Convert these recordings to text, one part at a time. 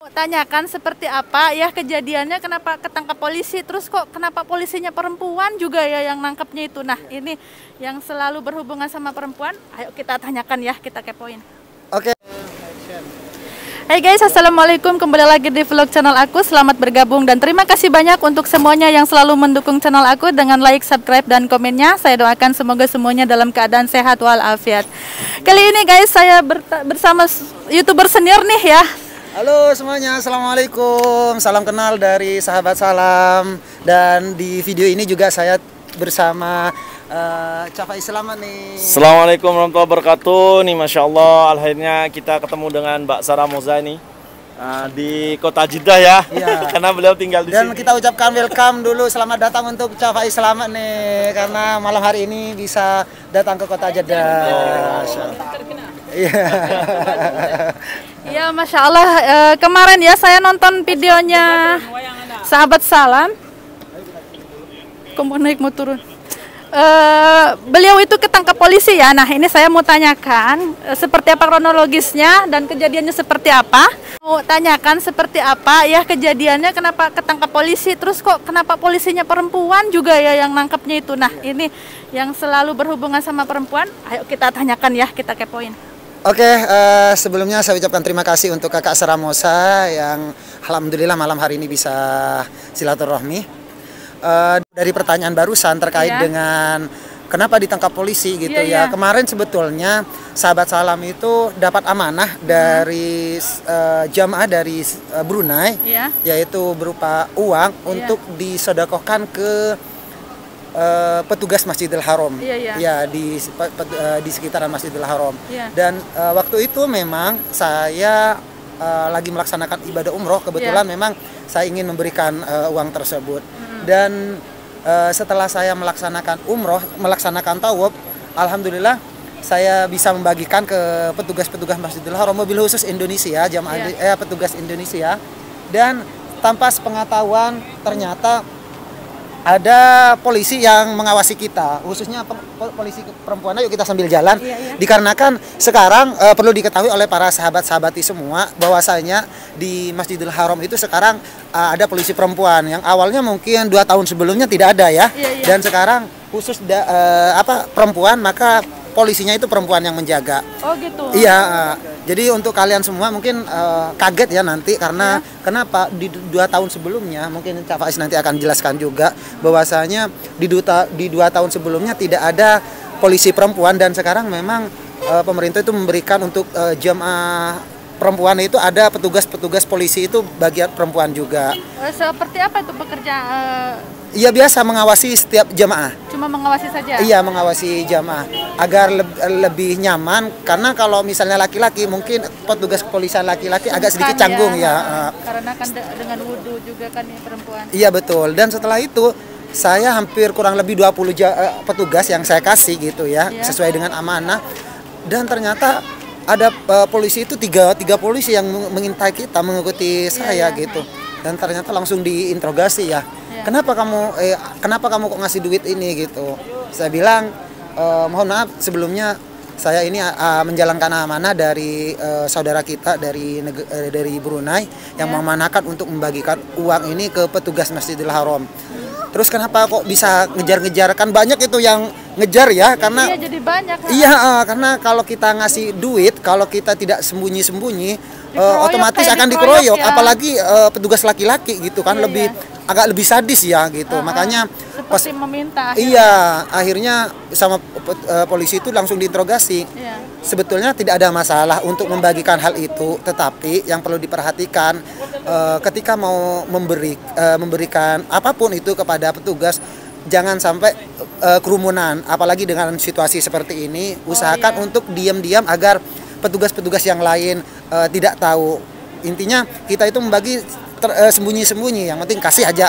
Tanyakan seperti apa ya kejadiannya, kenapa ketangkap polisi, terus kok kenapa polisinya perempuan juga ya yang nangkepnya itu. Nah ini yang selalu berhubungan sama perempuan, ayo kita tanyakan ya, kita kepoin. Oke. Hai guys, assalamualaikum, kembali lagi di vlog channel aku. Selamat bergabung dan terima kasih banyak untuk semuanya yang selalu mendukung channel aku dengan like, subscribe, dan komennya. Saya doakan semoga semuanya dalam keadaan sehat walafiat. Kali ini guys, saya bersama YouTuber senior nih ya. Halo semuanya, assalamualaikum. Salam kenal dari sahabat salam. Dan di video ini juga saya bersama Cafai Selamat nih. Assalamualaikum warahmatullahi wabarakatuh. Nih Masya Allah, akhirnya kita ketemu dengan Mbak Sarah Moza nih di kota Jeddah ya. Iya. Karena beliau tinggal di Dan sini. kita ucapkan welcome dulu, selamat datang untuk Cafai Selamat nih. Karena malam hari ini bisa datang ke kota Jeddah. Iya. Ya Masya Allah, kemarin ya saya nonton videonya sahabat salam. Kamu naik mau turun. Beliau itu ketangkap polisi ya. Nah ini saya mau tanyakan seperti apa kronologisnya dan kejadiannya seperti apa. Mau tanyakan seperti apa ya kejadiannya, kenapa ketangkap polisi, terus kok kenapa polisinya perempuan juga ya yang nangkepnya itu. Nah ini yang selalu berhubungan sama perempuan, ayo kita tanyakan ya, kita kepoin. Oke, sebelumnya saya ucapkan terima kasih untuk kakak Sarah Moza yang alhamdulillah malam hari ini bisa silaturahmi. Dari pertanyaan barusan terkait dengan kenapa ditangkap polisi gitu ya. Kemarin sebetulnya sahabat salam itu dapat amanah dari jamaah dari Brunei, yaitu berupa uang untuk disodakohkan ke petugas Masjidil Haram, ya di sekitaran Masjidil Haram. Dan waktu itu memang saya lagi melaksanakan ibadah umroh, kebetulan memang saya ingin memberikan uang tersebut. Dan setelah saya melaksanakan umroh, melaksanakan tawaf, alhamdulillah saya bisa membagikan ke petugas-petugas Masjidil Haram, mobil khusus Indonesia, petugas Indonesia. Dan tanpa sepengetahuan ternyata ada polisi yang mengawasi kita, khususnya polisi perempuan. Yuk kita sambil jalan. Dikarenakan sekarang perlu diketahui oleh para sahabat-sahabati semua bahwasanya di Masjidil Haram itu sekarang ada polisi perempuan yang awalnya mungkin 2 tahun sebelumnya tidak ada ya. Dan sekarang khusus perempuan, maka polisinya itu perempuan yang menjaga. Oh gitu. Iya. Jadi untuk kalian semua mungkin kaget ya nanti karena kenapa di 2 tahun sebelumnya, mungkin Cak Faiz nanti akan jelaskan juga bahwasanya di 2 tahun sebelumnya tidak ada polisi perempuan, dan sekarang memang pemerintah itu memberikan untuk jamaah perempuan itu ada petugas-petugas polisi itu bagian perempuan juga. Seperti apa itu bekerja? Iya, biasa mengawasi setiap jamaah. Cuma mengawasi saja? Iya, mengawasi jamaah agar lebih nyaman, karena kalau misalnya laki-laki mungkin petugas kepolisian laki-laki agak sedikit canggung ya. Karena kan dengan wudhu juga kan ya perempuan. Iya betul. Dan setelah itu saya hampir kurang lebih 20 petugas yang saya kasih gitu ya, sesuai dengan amanah. Dan ternyata ada polisi itu tiga polisi yang mengintai kita, mengikuti saya gitu. Dan ternyata langsung diinterogasi ya. Kenapa kamu kok ngasih duit ini gitu? Saya bilang mohon maaf, sebelumnya saya ini menjalankan amanah dari saudara kita dari Brunei yang memanahkan untuk membagikan uang ini ke petugas Masjidil Haram. Terus kenapa kok bisa ngejar-ngejar? Kan banyak itu yang ngejar ya, karena jadi banyak. Karena kalau kita ngasih duit, kalau kita tidak sembunyi-sembunyi, otomatis akan dikeroyok ya. Apalagi petugas laki-laki gitu kan, agak lebih sadis ya gitu. Makanya seperti meminta akhirnya sama polisi itu langsung diinterogasi. Sebetulnya tidak ada masalah untuk membagikan hal itu, tetapi yang perlu diperhatikan ketika mau memberikan apapun itu kepada petugas, jangan sampai kerumunan, apalagi dengan situasi seperti ini. Usahakan untuk diam-diam agar petugas-petugas yang lain tidak tahu. Intinya kita itu membagi sembunyi-sembunyi, yang penting kasih aja.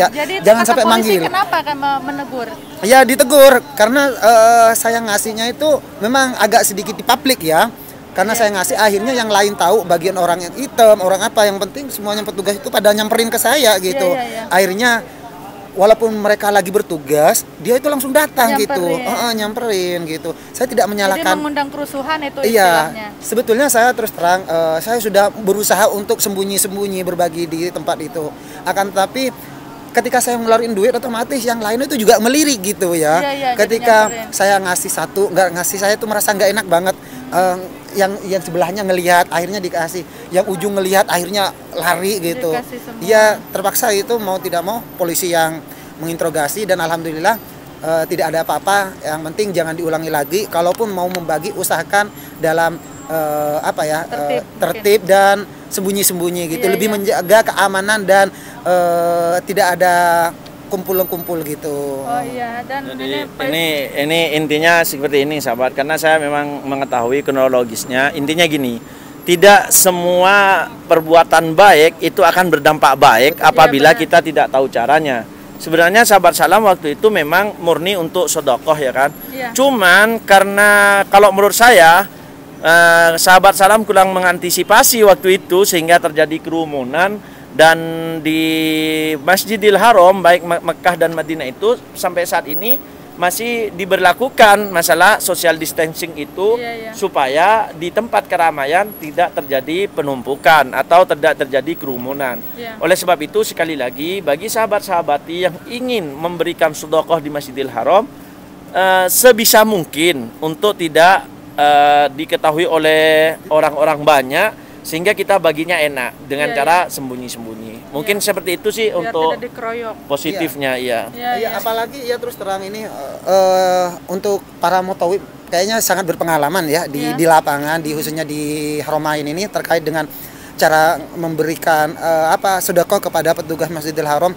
Jadi, jangan sampai manggil. Kenapa kan menegur? Ya ditegur karena saya ngasihnya itu memang agak sedikit di publik ya. Karena saya ngasih, akhirnya yang lain tahu, bagian orang yang hitam, orang apa, yang penting semuanya petugas itu pada nyamperin ke saya gitu. Akhirnya walaupun mereka lagi bertugas, dia itu langsung datang gitu, Nyamperin. nyamperin gitu. Saya tidak Jadi menyalahkan. mengundang kerusuhan itu Iya, istilahnya. sebetulnya saya terus terang, saya sudah berusaha untuk sembunyi-sembunyi berbagi di tempat itu. Akan tetapi ketika saya ngeluarin duit, otomatis yang lain itu juga melirik gitu ya. Iya, jadi Ketika nyamperin. saya ngasih satu, nggak ngasih, saya tuh merasa nggak enak banget. Yang sebelahnya ngelihat, akhirnya dikasih. Yang ujung ngelihat, akhirnya lari gitu. Dikasih semua. Iya, terpaksa itu mau tidak mau polisi yang menginterogasi dan alhamdulillah tidak ada apa-apa. Yang penting jangan diulangi lagi. Kalaupun mau membagi, usahakan dalam tertib dan sembunyi-sembunyi gitu. Iya, Lebih iya. menjaga keamanan dan tidak ada kumpul-kumpul gitu. Oh iya, dan Jadi ini ini intinya seperti ini sahabat, karena saya memang mengetahui kronologisnya. Intinya gini, tidak semua perbuatan baik itu akan berdampak baik apabila benar. kita tidak tahu caranya. Sebenarnya sahabat salam waktu itu memang murni untuk sedekah ya kan. Iya. Cuman karena kalau menurut saya sahabat salam kurang mengantisipasi waktu itu sehingga terjadi kerumunan. Dan di Masjidil Haram baik Mekah dan Madinah itu sampai saat ini masih diberlakukan masalah social distancing itu, Iya. supaya di tempat keramaian tidak terjadi penumpukan atau tidak terjadi kerumunan. Iya. Oleh sebab itu sekali lagi bagi sahabat-sahabati yang ingin memberikan sedekah di Masjidil Haram, sebisa mungkin untuk tidak diketahui oleh orang-orang banyak, sehingga kita baginya enak dengan Iya, cara sembunyi-sembunyi. Mungkin seperti itu sih biar untuk tidak dikeroyok. positifnya, iya. Iya, Iya, iya. apalagi ya terus terang ini untuk para mutawib kayaknya sangat berpengalaman ya Iya. di lapangan, khususnya di Haramain ini terkait dengan cara memberikan sedekah kepada petugas Masjidil Haram.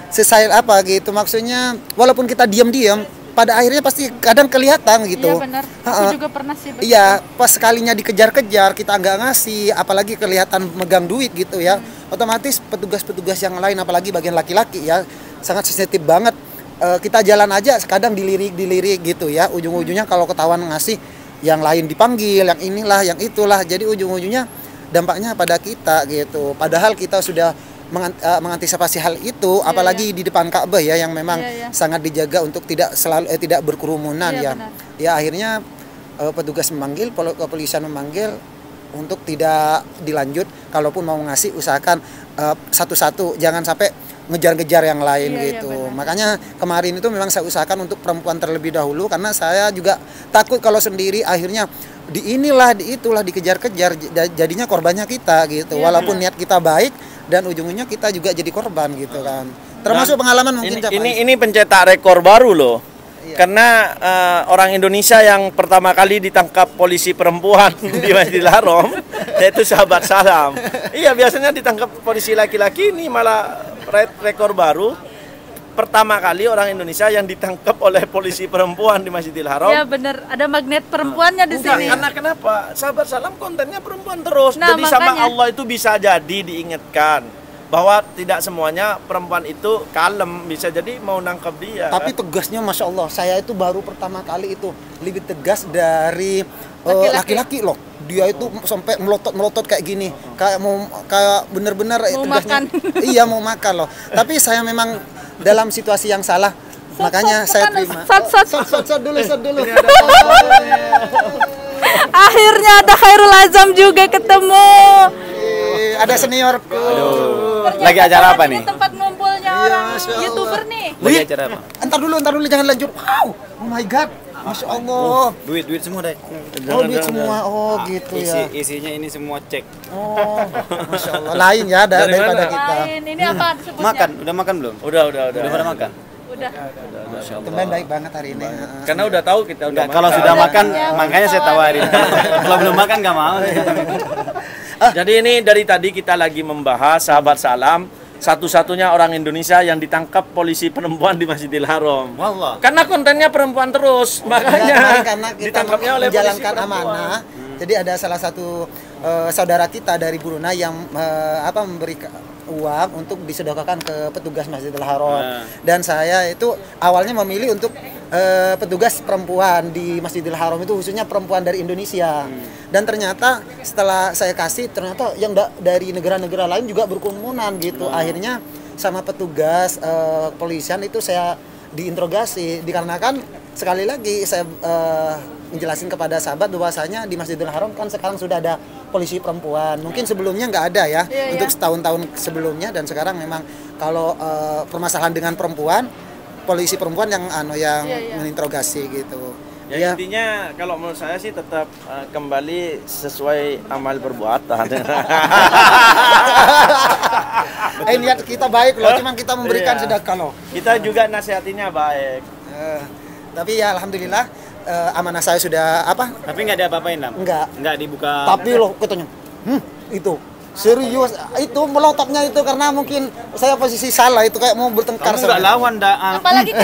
Sesail apa gitu, maksudnya walaupun kita diam-diam pada akhirnya pasti kadang kelihatan gitu. Iya benar. Aku juga pernah sih begitu. Iya, pas sekalinya dikejar-kejar kita nggak ngasih, apalagi kelihatan megang duit gitu ya. Otomatis petugas-petugas yang lain, apalagi bagian laki-laki ya, sangat sensitif banget. Kita jalan aja kadang dilirik gitu ya. Ujung-ujungnya kalau ketahuan ngasih, yang lain dipanggil, yang inilah, yang itulah. Jadi ujung-ujungnya dampaknya pada kita gitu. Padahal kita sudah mengantisipasi hal itu, apalagi di depan Ka'bah ya, yang memang Iya, iya. sangat dijaga untuk tidak berkerumunan Iya, ya. benar. Ya akhirnya petugas memanggil, kepolisian memanggil untuk tidak dilanjut. Kalaupun mau ngasih, usahakan satu-satu, jangan sampai ngejar-ngejar yang lain Iya, gitu. iya, benar. Makanya kemarin itu memang saya usahakan untuk perempuan terlebih dahulu, karena saya juga takut kalau sendiri akhirnya itulah dikejar-kejar, jadinya korbannya kita gitu. Iya, Walaupun niat kita baik dan ujung-ujungnya kita juga jadi korban gitu kan. Termasuk pengalaman mungkin Cak Faiz. Ini pencetak rekor baru loh. Iya. Karena orang Indonesia yang pertama kali ditangkap polisi perempuan di Masjidil Haram yaitu sahabat salam. Iya, biasanya ditangkap polisi laki-laki, ini malah rekor baru. Pertama kali orang Indonesia yang ditangkap oleh polisi perempuan di Masjidil Haram. Iya benar, ada magnet perempuannya di Bukan, sini. karena kenapa? Sahabat salam kontennya perempuan terus. Nah, Jadi sama makanya. Allah itu bisa jadi diingatkan bahwa tidak semuanya perempuan itu kalem, bisa jadi mau nangkap dia. Tapi tegasnya Masya Allah, saya itu baru pertama kali itu lebih tegas dari laki-laki loh. Dia itu sampai melotot kayak gini, kayak bener-bener Mau tegasnya. makan. Iya, mau makan loh. Tapi saya memang dalam situasi yang salah, makanya saya terima. Sot dulu. Akhirnya ada Khairul Azam juga ketemu. Ada seniorku. Lagi acara apa nih? Ini tempat ngumpulnya orang Masya Allah. YouTuber nih. Lagi acara apa? Entar dulu jangan lanjut. Wow, oh my god, Masya Allah. Duit semua deh. Oh duit semua, oh gitu ya. Isinya ini semua cek. Oh, Masya Allah. Lain ya daripada mana? kita. Lain, ini apa disebutnya? Makan, udah makan belum? Udah. Udah pada makan? Udah. Teman baik banget hari ini. Karena udah tahu kita udah Enggak, kalau makan. sudah makan, Ya, makanya saya tawarin. Kalau belum makan nggak mau. Jadi ini dari tadi kita lagi membahas sahabat salam, satu-satunya orang Indonesia yang ditangkap polisi perempuan di Masjidil Haram. Wallah. Karena kontennya perempuan terus, makanya Karena kita ditangkapnya oleh polisi menjalankan perempuan. amanah, Jadi ada salah satu saudara kita dari Brunei yang memberi uang untuk disedekahkan ke petugas Masjidil Haram. Dan saya itu awalnya memilih untuk petugas perempuan di Masjidil Haram itu khususnya perempuan dari Indonesia. Dan ternyata setelah saya kasih ternyata yang dari negara-negara lain juga berkerumunan gitu. Akhirnya sama petugas kepolisian itu saya diinterogasi dikarenakan sekali lagi saya menjelasin kepada sahabat bahwasanya di Masjidil Haram kan sekarang sudah ada polisi perempuan. Mungkin sebelumnya nggak ada ya, untuk setahun-tahun sebelumnya, dan sekarang memang kalau permasalahan dengan perempuan, polisi perempuan yang menginterogasi gitu. Ya, intinya kalau menurut saya sih tetap kembali sesuai amal perbuatan. Niat kita baik loh, cuman kita memberikan sedekah loh. Kita juga nasihatinya baik. Tapi ya alhamdulillah amanah saya sudah Tapi nggak ada apa-apain, Lam? Nggak dibuka. Tapi loh katanya, itu serius itu melototnya itu karena mungkin saya posisi salah itu kayak mau bertengkar. Kamu nggak lawan apalagi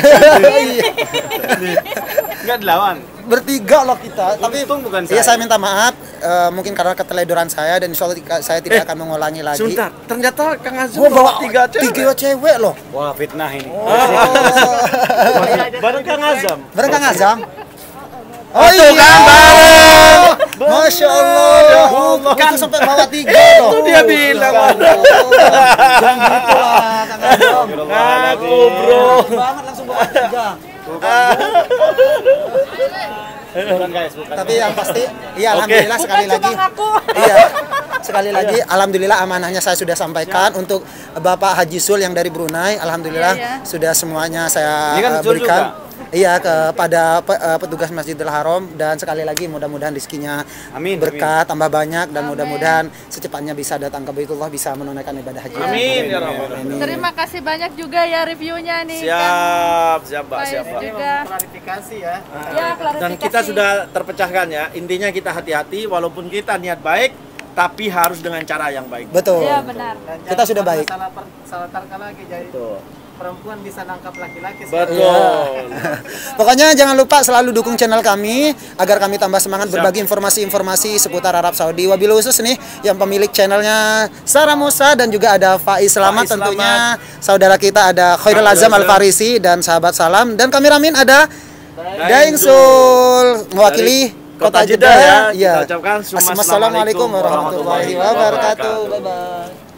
nggak dilawan. Bertiga loh kita. Tapi bukan iya saya minta maaf mungkin karena keteledoran saya, dan insya Allah saya tidak akan mengulangi lagi. Sebentar, ternyata Kang Azam bawa tiga cewek loh. Wah, fitnah ini. Bareng Kang Azam. Bareng Kang Azam. Oh iya, Masya Allah, kan sampai bawa 3 loh. Itu dia bilang. Jangan gitu lah, Kang Azam. Aku bro. Banget langsung bawa 3. Bukan guys, bukan. Tapi yang pasti, iya alhamdulillah sekali lagi. Iya, sekali lagi alhamdulillah amanahnya saya sudah sampaikan untuk Bapak Haji Sul yang dari Brunei. Alhamdulillah sudah semuanya saya berikan. Iya, kepada petugas Masjidil Haram, dan sekali lagi mudah-mudahan rezekinya berkah tambah banyak, dan mudah-mudahan secepatnya bisa datang ke Baitullah, bisa menunaikan ibadah haji. Amin ya Rabbal. Terima kasih banyak juga ya reviewnya nih. Siap Pak. Juga. Klarifikasi ya. Ya, klarifikasi. Dan kita sudah terpecahkan ya. Intinya kita hati-hati, walaupun kita niat baik, tapi harus dengan cara yang baik. Betul. Iya benar. Kita sudah baik. Salah tarka lagi jadi perempuan bisa nangkap laki-laki. Betul. Pokoknya jangan lupa selalu dukung channel kami agar kami tambah semangat berbagi informasi-informasi seputar Arab Saudi. Wabil khusus nih yang pemilik channelnya Sarah Musa, dan juga ada Faiz Selamat tentunya. Saudara kita ada Khairul Azam Al Farisi dan sahabat salam, dan kameramen ada Daeng Sul mewakili Kota Jeddah ya. Kita ucapkan Assalamualaikum warahmatullahi wabarakatuh. Bye bye.